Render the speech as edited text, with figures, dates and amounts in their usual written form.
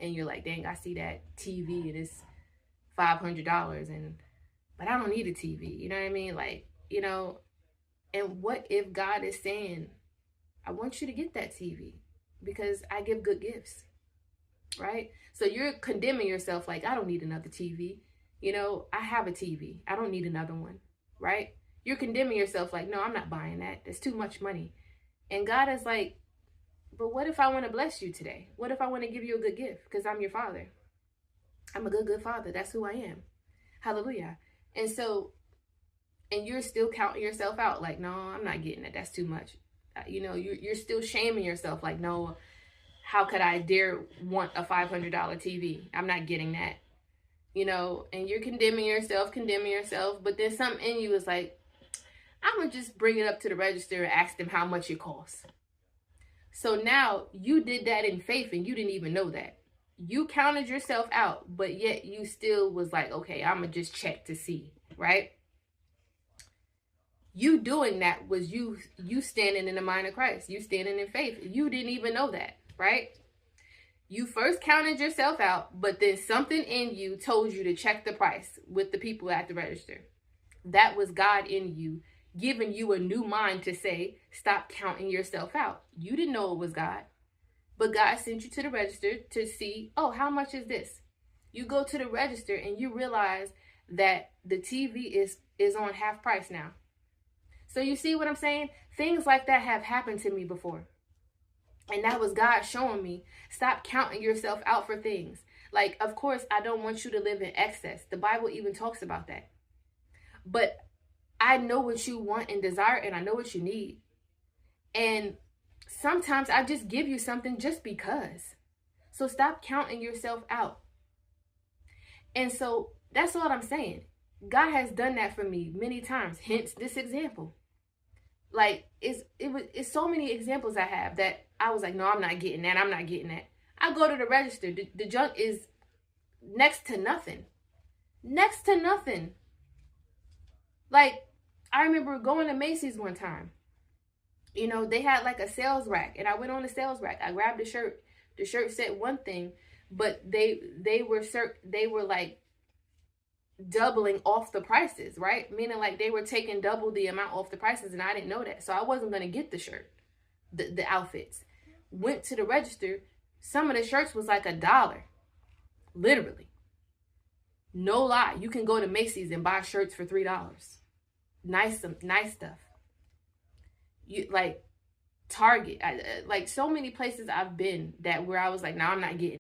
and you're like, dang, I see that TV and it's $500, but I don't need a TV. You know what I mean? Like, and what if God is saying, I want you to get that TV because I give good gifts, right? So you're condemning yourself like, I don't need another TV. I have a TV. I don't need another one, right? You're condemning yourself like, no, I'm not buying that. That's too much money. And God is like, but what if I want to bless you today? What if I want to give you a good gift? Because I'm your father. I'm a good father. That's who I am. Hallelujah. And so, and you're still counting yourself out like, no, I'm not getting it. That's too much. You're still shaming yourself like, no, how could I dare want a $500 TV? I'm not getting that. And you're condemning yourself, but then something in you is like, I'm going to just bring it up to the register and ask them how much it costs. So now you did that in faith and you didn't even know that. You counted yourself out, but yet you still was like, okay, I'm going to just check to see, right? You doing that was you standing in the mind of Christ. You standing in faith. You didn't even know that, right? You first counted yourself out, but then something in you told you to check the price with the people at the register. That was God in you, giving you a new mind to say, stop counting yourself out. You didn't know it was God, but God sent you to the register to see, oh, how much is this? You go to the register and you realize that the TV is on half price now. So you see what I'm saying? Things like that have happened to me before. And that was God showing me, stop counting yourself out for things. Like, of course, I don't want you to live in excess. The Bible even talks about that. But I know what you want and desire, and I know what you need. And sometimes I just give you something just because. So stop counting yourself out. And so that's all I'm saying. God has done that for me many times, hence this example. Like, it's so many examples I have that I was like, no, I'm not getting that. I'm not getting that. I go to the register. The junk is next to nothing. Next to nothing. Like, I remember going to Macy's one time. They had like a sales rack, and I went on the sales rack. I grabbed the shirt. The shirt said one thing, but they were like doubling off the prices, right? Meaning like they were taking double the amount off the prices, and I didn't know that. So I wasn't going to get the shirt, the outfits. Went to the register. Some of the shirts was like $1. Literally. No lie. You can go to Macy's and buy shirts for $3. Nice stuff. You like Target, like so many places I've been that where I was like, no, I'm not getting